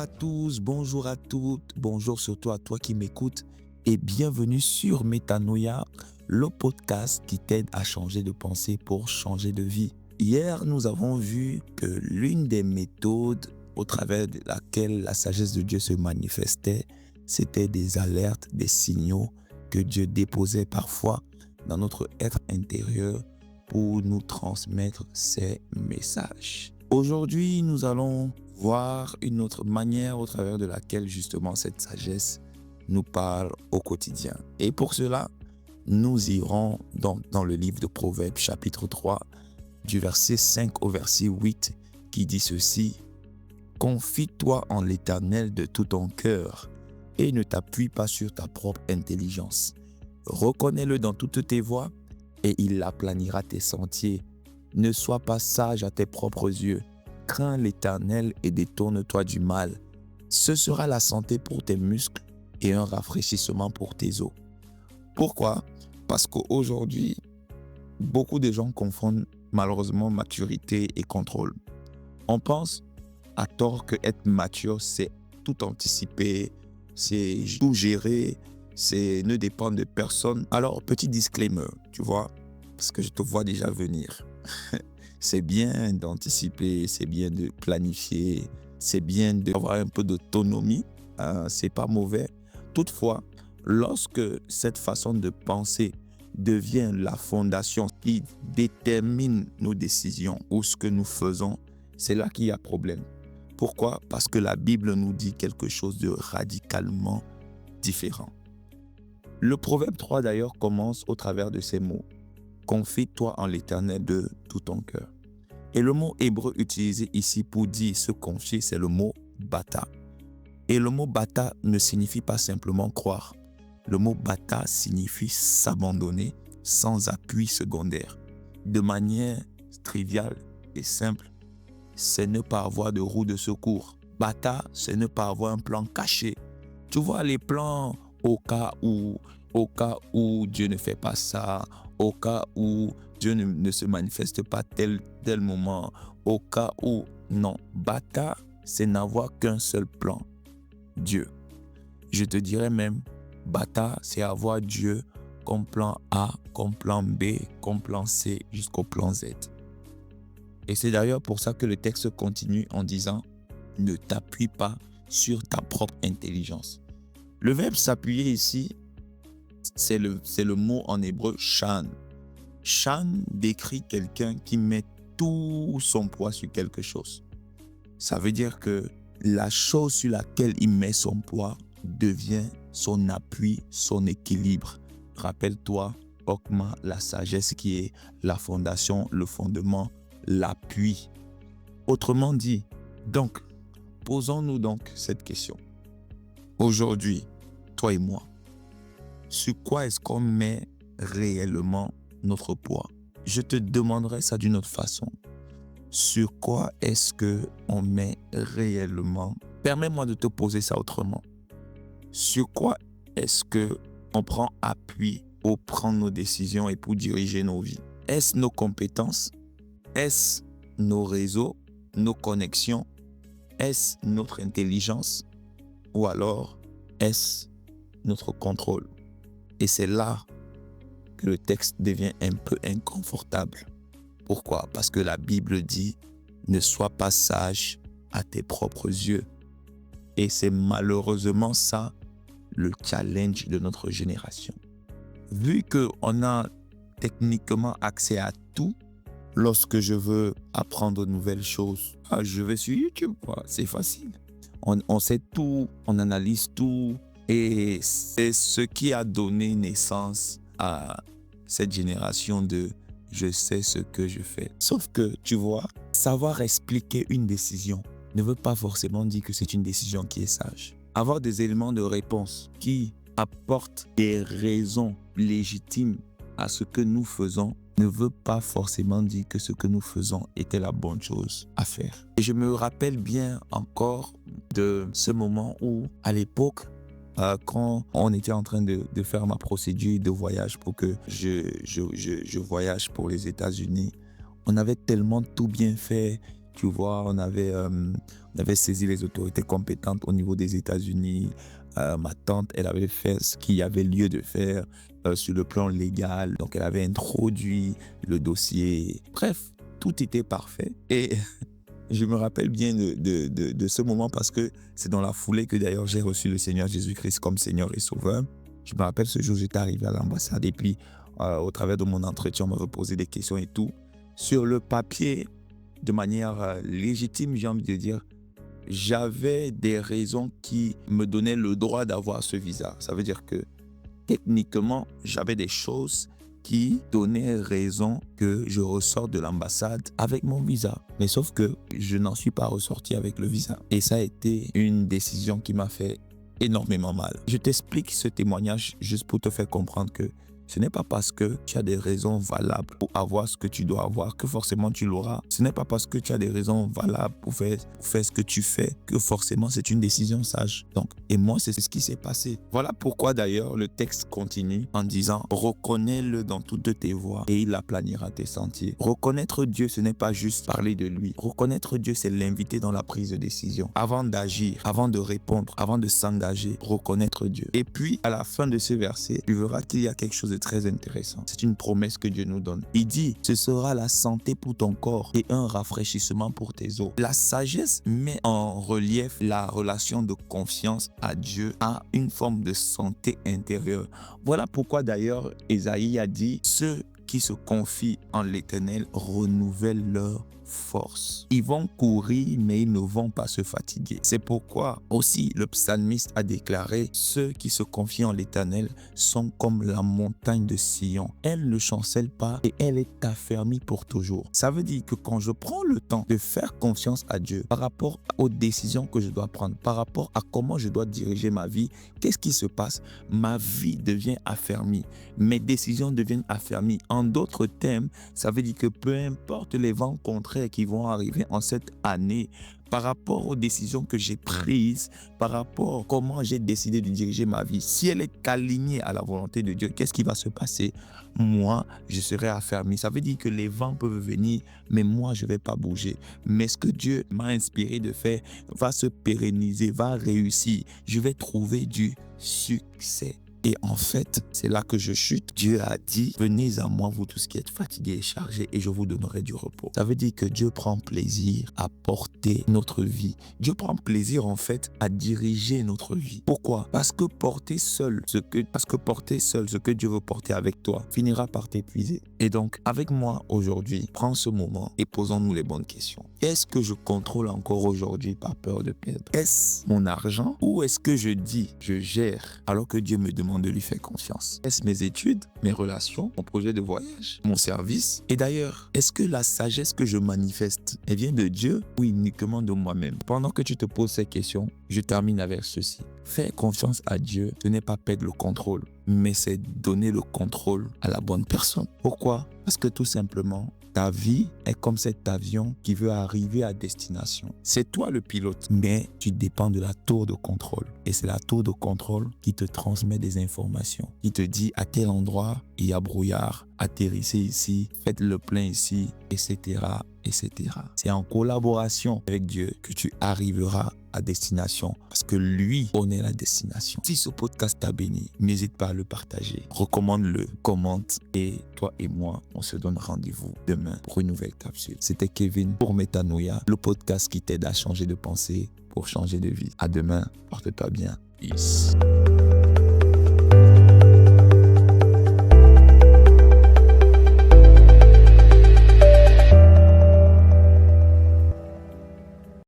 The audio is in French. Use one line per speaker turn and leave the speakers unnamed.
à tous, bonjour à toutes, bonjour surtout à toi qui m'écoutes et bienvenue sur Métanoïa, le podcast qui t'aide à changer de pensée pour changer de vie. Hier, nous avons vu que l'une des méthodes au travers de laquelle la sagesse de Dieu se manifestait, c'était des alertes, des signaux que Dieu déposait parfois dans notre être intérieur pour nous transmettre ses messages. Aujourd'hui, nous allons voir une autre manière au travers de laquelle justement cette sagesse nous parle au quotidien. Et pour cela, nous irons dans le livre de Proverbes chapitre 3 du verset 5 au verset 8 qui dit ceci: « Confie-toi en l'Éternel de tout ton cœur et ne t'appuie pas sur ta propre intelligence. Reconnais-le dans toutes tes voies et il aplanira tes sentiers. Ne sois pas sage à tes propres yeux. Crains l'Éternel et détourne-toi du mal. Ce sera la santé pour tes muscles et un rafraîchissement pour tes os. » Pourquoi? Parce qu'aujourd'hui, beaucoup de gens confondent malheureusement maturité et contrôle. On pense à tort que être mature, c'est tout anticiper, c'est tout gérer, c'est ne dépendre de personne. Alors, petit disclaimer, tu vois, parce que je te vois déjà venir. C'est bien d'anticiper, c'est bien de planifier, c'est bien d'avoir un peu d'autonomie, c'est pas mauvais. Toutefois, lorsque cette façon de penser devient la fondation qui détermine nos décisions ou ce que nous faisons, c'est là qu'il y a problème. Pourquoi? Parce que la Bible nous dit quelque chose de radicalement différent. Le Proverbe 3 d'ailleurs commence au travers de ces mots: « Confie-toi en l'Éternel de tout ton cœur ». Et le mot hébreu utilisé ici pour dire se confier, c'est le mot bata. Et le mot bata ne signifie pas simplement croire. Le mot bata signifie s'abandonner sans appui secondaire. De manière triviale et simple, c'est ne pas avoir de roue de secours. Bata, c'est ne pas avoir un plan caché. Tu vois les plans au cas où Dieu ne fait pas ça, au cas où Dieu ne se manifeste pas tel moment, au cas où... Non, bata, c'est n'avoir qu'un seul plan, Dieu. Je te dirais même, bata, c'est avoir Dieu comme plan A, comme plan B, comme plan C, jusqu'au plan Z. Et c'est d'ailleurs pour ça que le texte continue en disant « Ne t'appuie pas sur ta propre intelligence ». Le verbe s'appuyer ici, c'est le mot en hébreu shan. Shan décrit quelqu'un qui met tout son poids sur quelque chose. Ça veut dire que la chose sur laquelle il met son poids devient son appui, son équilibre. Rappelle-toi, Okma, la sagesse qui est la fondation, le fondement, l'appui. Autrement dit, donc, posons-nous donc cette question. Aujourd'hui, toi et moi, sur quoi est-ce qu'on met réellement notre poids? Je te demanderai ça d'une autre façon. Sur quoi est-ce qu'on met réellement? Permets-moi de te poser ça autrement. Sur quoi est-ce qu'on prend appui pour prendre nos décisions et pour diriger nos vies? Est-ce nos compétences? Est-ce nos réseaux, nos connexions? Est-ce notre intelligence? Ou alors, est-ce notre contrôle? Et c'est là que le texte devient un peu inconfortable. Pourquoi? Parce que la Bible dit « Ne sois pas sage à tes propres yeux ». Et c'est malheureusement ça le challenge de notre génération. Vu qu'on a techniquement accès à tout, lorsque je veux apprendre de nouvelles choses, je vais sur YouTube, c'est facile. On sait tout, on analyse tout. Et c'est ce qui a donné naissance à cette génération de « je sais ce que je fais ». Sauf que, tu vois, savoir expliquer une décision ne veut pas forcément dire que c'est une décision qui est sage. Avoir des éléments de réponse qui apportent des raisons légitimes à ce que nous faisons ne veut pas forcément dire que ce que nous faisons était la bonne chose à faire. Et je me rappelle bien encore de ce moment où, à l'époque, quand on était en train de faire ma procédure de voyage pour que je voyage pour les États-Unis, on avait tellement tout bien fait. Tu vois, on avait saisi les autorités compétentes au niveau des États-Unis. Ma tante, elle avait fait ce qu'il y avait lieu de faire sur le plan légal. Donc, elle avait introduit le dossier. Bref, tout était parfait. Et je me rappelle bien de ce moment parce que c'est dans la foulée que d'ailleurs j'ai reçu le Seigneur Jésus-Christ comme Seigneur et Sauveur. Je me rappelle ce jour, j'étais arrivé à l'ambassade et puis au travers de mon entretien, on m'avait posé des questions et tout. Sur le papier, de manière légitime, j'ai envie de dire, j'avais des raisons qui me donnaient le droit d'avoir ce visa. Ça veut dire que techniquement, j'avais des choses qui donnaient raison que je ressorte de l'ambassade avec mon visa. Mais sauf que je n'en suis pas ressorti avec le visa. Et ça a été une décision qui m'a fait énormément mal. Je t'explique ce témoignage juste pour te faire comprendre que ce n'est pas parce que tu as des raisons valables pour avoir ce que tu dois avoir que forcément tu l'auras. Ce n'est pas parce que tu as des raisons valables pour faire ce que tu fais que forcément c'est une décision sage. Donc, et moi, c'est ce qui s'est passé. Voilà pourquoi d'ailleurs le texte continue en disant « Reconnais-le dans toutes tes voies et il aplanira tes sentiers ». Reconnaître Dieu, ce n'est pas juste parler de lui. Reconnaître Dieu, c'est l'inviter dans la prise de décision. Avant d'agir, avant de répondre, avant de s'engager, reconnaître Dieu. Et puis, à la fin de ce verset, tu verras qu'il y a quelque chose de très intéressant. C'est une promesse que Dieu nous donne. Il dit, ce sera la santé pour ton corps et un rafraîchissement pour tes os. La sagesse met en relief la relation de confiance à Dieu, à une forme de santé intérieure. Voilà pourquoi d'ailleurs Ésaïe a dit, ceux qui se confient en l'Éternel renouvellent leur force. Ils vont courir, mais ils ne vont pas se fatiguer. C'est pourquoi aussi le psalmiste a déclaré, ceux qui se confient en l'Éternel sont comme la montagne de Sion. Elle ne chancelle pas et elle est affermie pour toujours. Ça veut dire que quand je prends le temps de faire confiance à Dieu par rapport aux décisions que je dois prendre, par rapport à comment je dois diriger ma vie, qu'est-ce qui se passe? Ma vie devient affermie. Mes décisions deviennent affermies. En d'autres termes, ça veut dire que peu importe les vents contraires qui vont arriver en cette année, par rapport aux décisions que j'ai prises, par rapport à comment j'ai décidé de diriger ma vie, si elle est alignée à la volonté de Dieu, qu'est-ce qui va se passer? Moi, je serai affermi. Ça veut dire que les vents peuvent venir, mais moi, je ne vais pas bouger. Mais ce que Dieu m'a inspiré de faire va se pérenniser, va réussir. Je vais trouver du succès. Et en fait, c'est là que je chute. Dieu a dit, venez à moi, vous tous qui êtes fatigués et chargés, et je vous donnerai du repos. Ça veut dire que Dieu prend plaisir à porter notre vie. Dieu prend plaisir, en fait, à diriger notre vie. Pourquoi? Parce que porter seul ce que Dieu veut porter avec toi finira par t'épuiser. Et donc, avec moi aujourd'hui, prends ce moment et posons-nous les bonnes questions. Est-ce que je contrôle encore aujourd'hui par peur de perdre? Est-ce mon argent ou est-ce que je dis, je gère alors que Dieu me demande de lui faire confiance? Est-ce mes études, mes relations, mon projet de voyage, mon service? Et d'ailleurs, est-ce que la sagesse que je manifeste, elle vient de Dieu ou uniquement de moi-même? Pendant que tu te poses ces questions, je termine avec ceci. Faire confiance à Dieu, ce n'est pas perdre le contrôle, mais c'est donner le contrôle à la bonne personne. Pourquoi? Parce que tout simplement, ta vie est comme cet avion qui veut arriver à destination. C'est toi le pilote, mais tu dépends de la tour de contrôle. Et c'est la tour de contrôle qui te transmet des informations, qui te dit à tel endroit il y a brouillard, atterrissez ici, faites le plein ici, etc., etc. C'est en collaboration avec Dieu que tu arriveras à destination parce que lui connaît la destination. Si ce podcast t'a béni, n'hésite pas à le partager. Recommande-le, commente et toi et moi, on se donne rendez-vous demain pour une nouvelle capsule. C'était Kevin pour Metanoia, le podcast qui t'aide à changer de pensée pour changer de vie. À demain, porte-toi bien. Peace.